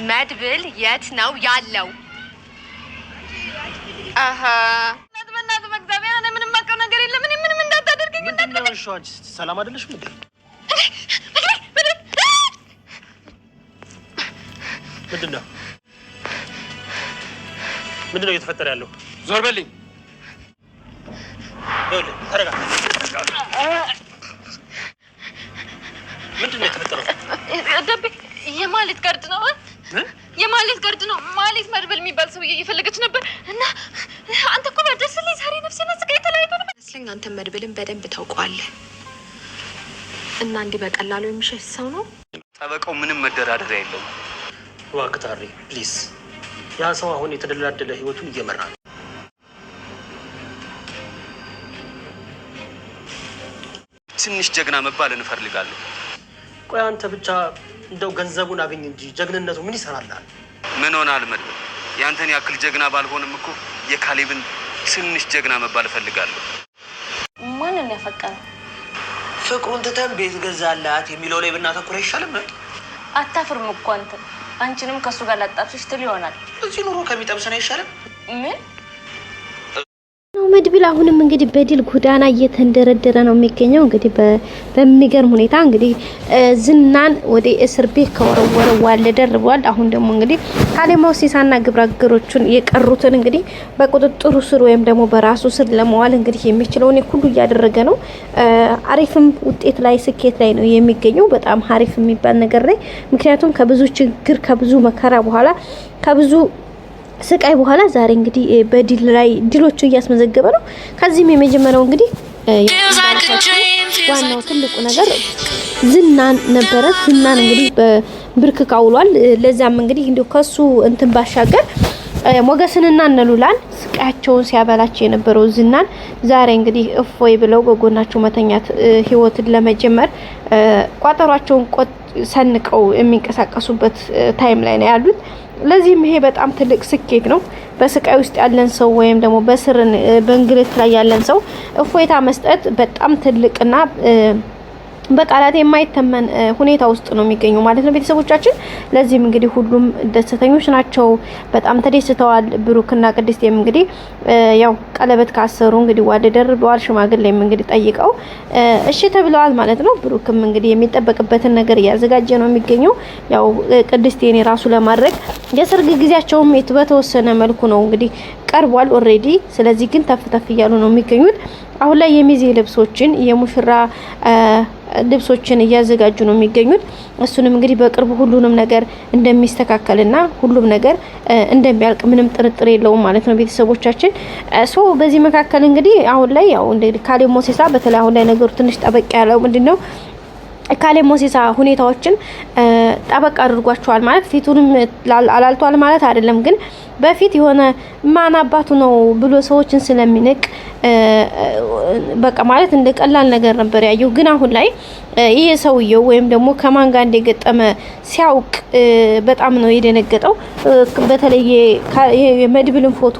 መድብል የት ነው ያለው? አሃ እናት መግዛቢያ እኔ ምንም ማቀው ነገር የለም። እኔ ምንም እንዳታደርገኝ እንዳትነው። እሺ አንቺ ሰላም አይደለሽ ምን? ምንድነው እየተፈጠረ ያለው? ዞር በልኝ። ተረጋጋ። ምንድነው የተፈጠረው? ደቤ የማለት ቀርድ ነው። የማለት ቀርድ ነው። ማለት መድብል የሚባል ሰው እየፈለገች ነበር እና አንተ እኮ በደስልኝ ዛሬ ነፍሴና ስጋዬ ተለያይቶ ነበር። ስለኛ አንተ መድብልን በደንብ ታውቀዋለህ እና እንዲህ በቀላሉ የሚሸሽ ሰው ነው። ጠበቃው ምንም መደራደሪያ የለውም። ዋክታሪ ፕሊዝ፣ ያ ሰው አሁን የተደላደለ ህይወቱን እየመራ ነው። ትንሽ ጀግና መባል እንፈልጋለን። ቆይ አንተ ብቻ እንደው ገንዘቡን አገኝ እንጂ ጀግንነቱ ምን ይሰራልሃል? ምን ሆናል መድብል? ያንተን ያክል ጀግና ባልሆንም እኮ የካሌብን ትንሽ ጀግና መባል እፈልጋለሁ። ማንን ያፈቀረ? ፍቅሩን ትተን ቤት ገዛላት የሚለው ላይ ብናተኩር አይሻልም? አታፍርም እኮ አንተ። አንቺንም ከሱ ጋር ላጣብስሽ ትል ይሆናል። እዚህ ኑሮ ከሚጠብሰን አይሻልም? ምን መድብል አሁንም እንግዲህ በድል ጎዳና እየተንደረደረ ነው የሚገኘው። እንግዲህ በሚገርም ሁኔታ እንግዲህ ዝናን ወደ እስር ቤት ከወረወረ ዋለ ደርቧል። አሁን ደግሞ እንግዲህ ካሌብ ሞሲሳና ግብረገሮቹን የቀሩትን እንግዲህ በቁጥጥሩ ስር ወይም ደግሞ በራሱ ስር ለማዋል እንግዲህ የሚችለውን ሁሉ እያደረገ ነው። አሪፍም ውጤት ላይ ስኬት ላይ ነው የሚገኘው። በጣም አሪፍ የሚባል ነገር ላይ ምክንያቱም ከብዙ ችግር ከብዙ መከራ በኋላ ከብዙ ስቃይ በኋላ ዛሬ እንግዲህ በድል ላይ ድሎቹ እያስመዘገበ ነው። ከዚህም የመጀመሪያው እንግዲህ ዋናው ትልቁ ነገር ዝናን ነበረ። ዝናን እንግዲህ በብርክክ አውሏል። ለዛም እንግዲህ እንደው ከሱ እንትን ባሻገር ሞገስንና እነሉላን ስቃያቸውን ሲያበላቸው የነበረው ዝናን ዛሬ እንግዲህ እፎይ ብለው በጎናቸው መተኛት ህይወትን ለመጀመር ቋጠሯቸውን ሰንቀው የሚንቀሳቀሱበት ታይም ላይ ነው ያሉት። ለዚህም ይሄ በጣም ትልቅ ስኬት ነው። በስቃይ ውስጥ ያለን ሰው ወይም ደግሞ በስርን በእንግልት ላይ ያለን ሰው እፎይታ መስጠት በጣም ትልቅና በቃላት የማይተመን ሁኔታ ውስጥ ነው የሚገኙ ማለት ነው ቤተሰቦቻችን። ለዚህም እንግዲህ ሁሉም ደስተኞች ናቸው፣ በጣም ተደስተዋል። ብሩክና ቅድስቴም እንግዲህ ያው ቀለበት ካሰሩ እንግዲህ ዋደ ደርበዋል። ሽማግሌም እንግዲህ ጠይቀው እሺ ተብለዋል ማለት ነው። ብሩክም እንግዲህ የሚጠበቅበትን ነገር እያዘጋጀ ነው የሚገኘው። ያው ቅድስቴን ራሱ ለማድረግ የሰርግ ጊዜያቸውም በተወሰነ መልኩ ነው እንግዲህ ቀርቧል ኦሬዲ። ስለዚህ ግን ተፍተፍ እያሉ ነው የሚገኙት። አሁን ላይ የሚዜ ልብሶችን የሙሽራ ልብሶችን እያዘጋጁ ነው የሚገኙት። እሱንም እንግዲህ በቅርቡ ሁሉንም ነገር እንደሚስተካከልና ሁሉም ነገር እንደሚያልቅ ምንም ጥርጥር የለውም ማለት ነው ቤተሰቦቻችን። በዚህ መካከል እንግዲህ አሁን ላይ ያው እንግዲህ ካሌብ ሞሲሳ በተለይ አሁን ላይ ነገሩ ትንሽ ጠበቅ ያለው ምንድነው ካሌብ ሞሲሳ ሁኔታዎችን ጠበቅ አድርጓቸዋል ማለት ፊቱንም አላልቷል ማለት አይደለም። ግን በፊት የሆነ ማን አባቱ ነው ብሎ ሰዎችን ስለሚንቅ በቃ ማለት እንደ ቀላል ነገር ነበር ያየው። ግን አሁን ላይ ይሄ ሰውየው ወይም ደግሞ ከማን ጋር እንደገጠመ ሲያውቅ በጣም ነው የደነገጠው። በተለይ የመድብልን ፎቶ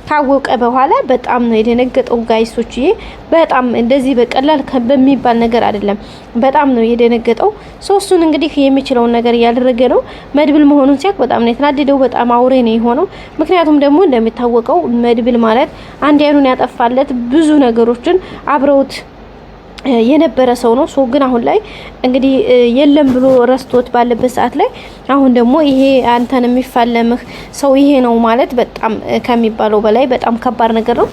ካወቀ በኋላ በጣም ነው የደነገጠው ጋይሶችዬ። በጣም እንደዚህ በቀላል በሚባል ነገር አይደለም፣ በጣም ነው የደነገጠው። ሶስቱን እንግዲህ የሚችለውን ነገር እያደረገ ነው። መድብል መሆኑን ሲያቅ በጣም ነው የተናደደው፣ በጣም አውሬ ነው የሆነው። ምክንያቱም ደግሞ እንደሚታወቀው መድብል ማለት አንድ አይኑን ያጠፋለት ብዙ ነገሮችን አብረውት የነበረ ሰው ነው። ግን አሁን ላይ እንግዲህ የለም ብሎ ረስቶት ባለበት ሰዓት ላይ አሁን ደግሞ ይሄ አንተን የሚፋለምህ ሰው ይሄ ነው ማለት በጣም ከሚባለው በላይ በጣም ከባድ ነገር ነው።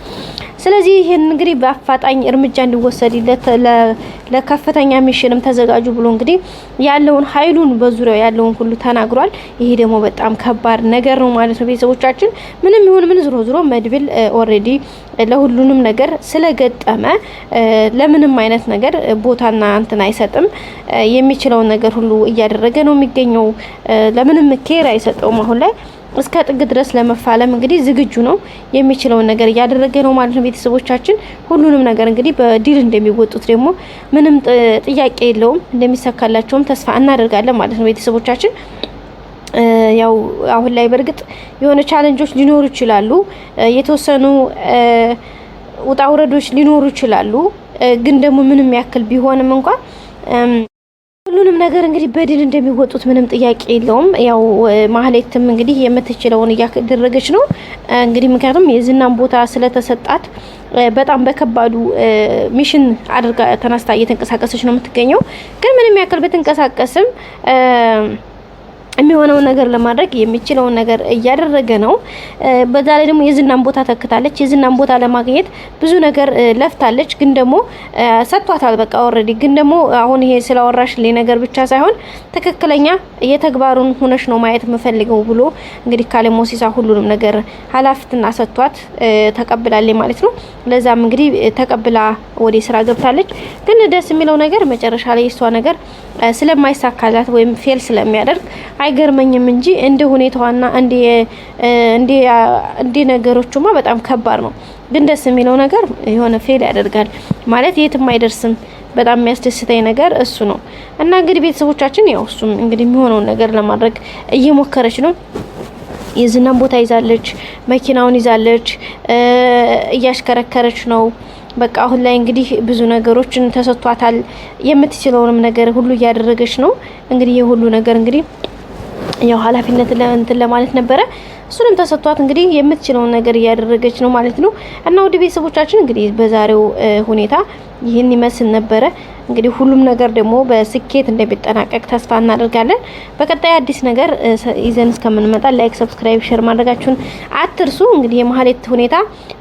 ስለዚህ ይሄን እንግዲህ በአፋጣኝ እርምጃ እንዲወሰድለት ለከፍተኛ ሚሽንም ተዘጋጁ ብሎ እንግዲህ ያለውን ኃይሉን በዙሪያው ያለውን ሁሉ ተናግሯል። ይሄ ደግሞ በጣም ከባድ ነገር ነው ማለት ነው ቤተሰቦቻችን። ምንም ይሁን ምን ዝሮ መድብል ኦሬዲ ለሁሉንም ነገር ስለገጠመ ለምንም አይነት ነገር ቦታና እንትን አይሰጥም። የሚችለውን ነገር ሁሉ እያደረገ ነው የሚገኘው። ለምንም ኬር አይሰጠውም አሁን ላይ እስከ ጥግ ድረስ ለመፋለም እንግዲህ ዝግጁ ነው። የሚችለውን ነገር እያደረገ ነው ማለት ነው ቤተሰቦቻችን። ሁሉንም ነገር እንግዲህ በዲል እንደሚወጡት ደግሞ ምንም ጥያቄ የለውም። እንደሚሳካላቸውም ተስፋ እናደርጋለን ማለት ነው ቤተሰቦቻችን። ያው አሁን ላይ በርግጥ የሆነ ቻሌንጆች ሊኖሩ ይችላሉ፣ የተወሰኑ ውጣ ውረዶች ሊኖሩ ይችላሉ። ግን ደግሞ ምንም ያክል ቢሆንም እንኳን ሁሉንም ነገር እንግዲህ በድል እንደሚወጡት ምንም ጥያቄ የለውም። ያው ማህሌትም እንግዲህ የምትችለውን እያደረገች ነው እንግዲህ ምክንያቱም የዝናን ቦታ ስለተሰጣት በጣም በከባዱ ሚሽን አድርጋ ተነስታ እየተንቀሳቀሰች ነው የምትገኘው። ግን ምንም ያክል ብትንቀሳቀስም የሚሆነው ነገር ለማድረግ የሚችለውን ነገር እያደረገ ነው። በዛ ላይ ደግሞ የዝናን ቦታ ተክታለች። የዝናን ቦታ ለማግኘት ብዙ ነገር ለፍታለች። ግን ደግሞ ሰጥቷታል በቃ ኦሬዲ። ግን ደግሞ አሁን ይሄ ስላወራሽልኝ ነገር ብቻ ሳይሆን ትክክለኛ የተግባሩን ሆነሽ ነው ማየት የምፈልገው ብሎ እንግዲህ ካሌብ ሞሲሳ ሁሉንም ነገር ኃላፊነትና ሰጥቷት ተቀብላለች ማለት ነው። ለዛም እንግዲህ ተቀብላ ወደ ስራ ገብታለች። ግን ደስ የሚለው ነገር መጨረሻ ላይ እሷ ነገር ስለማይሳካላት ወይም ፌል ስለሚያደርግ አይገርመኝም እንጂ እንደ ሁኔታዋና እንደ ነገሮቹማ በጣም ከባድ ነው። ግን ደስ የሚለው ነገር የሆነ ፌል ያደርጋል ማለት የትም አይደርስም። በጣም የሚያስደስተኝ ነገር እሱ ነው። እና እንግዲህ ቤተሰቦቻችን ያው እሱም እንግዲህ የሚሆነውን ነገር ለማድረግ እየሞከረች ነው። የዝናን ቦታ ይዛለች፣ መኪናውን ይዛለች፣ እያሽከረከረች ነው። በቃ አሁን ላይ እንግዲህ ብዙ ነገሮችን ተሰጥቷታል። የምትችለውንም ነገር ሁሉ እያደረገች ነው። እንግዲህ የሁሉ ነገር እንግዲህ ያው ኃላፊነት እንትን ለማለት ነበረ። እሱንም ተሰጥቷት እንግዲህ የምትችለውን ነገር እያደረገች ነው ማለት ነው። እና ወደ ቤተሰቦቻችን እንግዲህ በዛሬው ሁኔታ ይህን ይመስል ነበረ። እንግዲህ ሁሉም ነገር ደግሞ በስኬት እንደሚጠናቀቅ ተስፋ እናደርጋለን። በቀጣይ አዲስ ነገር ይዘን እስከምንመጣ ላይክ፣ ሰብስክራይብ፣ ሼር ማድረጋችሁን አትርሱ። እንግዲህ የማህሌት ሁኔታ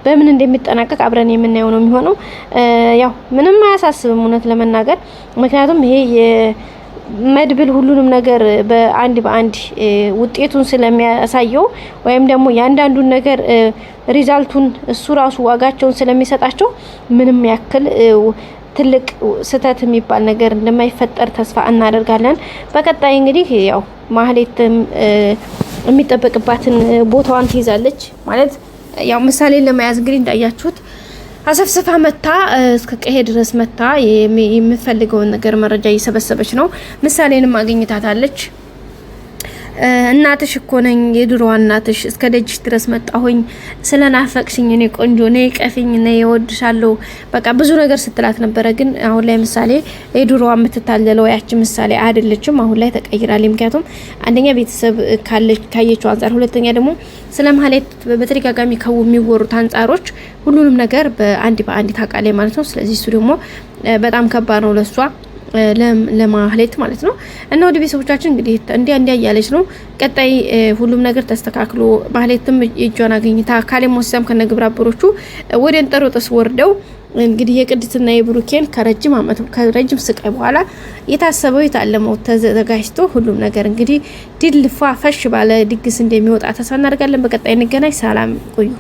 በምን እንደሚጠናቀቅ አብረን የምናየው ነው የሚሆነው። ያው ምንም አያሳስብም እውነት ለመናገር ምክንያቱም ይሄ መድብል ሁሉንም ነገር በአንድ ውጤቱን ስለሚያሳየው ወይም ደግሞ ያንዳንዱን ነገር ሪዛልቱን እሱ ራሱ ዋጋቸውን ስለሚሰጣቸው ምንም ያክል ትልቅ ስህተት የሚባል ነገር እንደማይፈጠር ተስፋ እናደርጋለን። በቀጣይ እንግዲህ ያው ማህሌትም የሚጠበቅባትን ቦታዋን ትይዛለች ማለት ያው ምሳሌ ለመያዝ እንግዲህ እንዳያችሁት አሰፍስፋ መታ እስከ ቀሄ ድረስ መታ የምትፈልገውን ነገር መረጃ እየሰበሰበች ነው። ምሳሌንም አግኝታታለች። እናትሽ እኮ ነኝ የድሮዋ እናትሽ እስከ ደጅሽ ድረስ መጣሁኝ ስለናፈቅሽኝ እኔ ቆንጆ ነኝ ቀፊኝ ነኝ እወድሻለሁ በቃ ብዙ ነገር ስትላት ነበረ። ግን አሁን ላይ ምሳሌ የድሮዋ የምትታለለው ያቺ ምሳሌ አይደለችም። አሁን ላይ ተቀይራለች። ምክንያቱም አንደኛ ቤተሰብ ካየችው አንጻር፣ ሁለተኛ ደግሞ ስለ ማህሌት በተደጋጋሚ የሚወሩት አንጻሮች ሁሉንም ነገር በአንድ ታውቃለች ማለት ነው። ስለዚህ እሱ ደግሞ በጣም ከባድ ነው ለሷ ለማህሌት ማለት ነው። እና ወደ ቤተሰቦቻችን እንግዲህ እንዲያ እያለች ነው። ቀጣይ ሁሉም ነገር ተስተካክሎ ማህሌትም እጇን አግኝታ ካሌብ ሞሲሳም ከነግብረ አበሮቹ ወደ እንጠሮጥስ ወርደው እንግዲህ የቅድስትና የብሩኬን ከረጅም ስቃይ በኋላ የታሰበው የታለመው ተዘጋጅቶ ሁሉም ነገር እንግዲህ ድል ፈሽ ባለ ድግስ እንደሚወጣ ተስፋ እናደርጋለን። በቀጣይ እንገናኝ። ሰላም ቆዩ።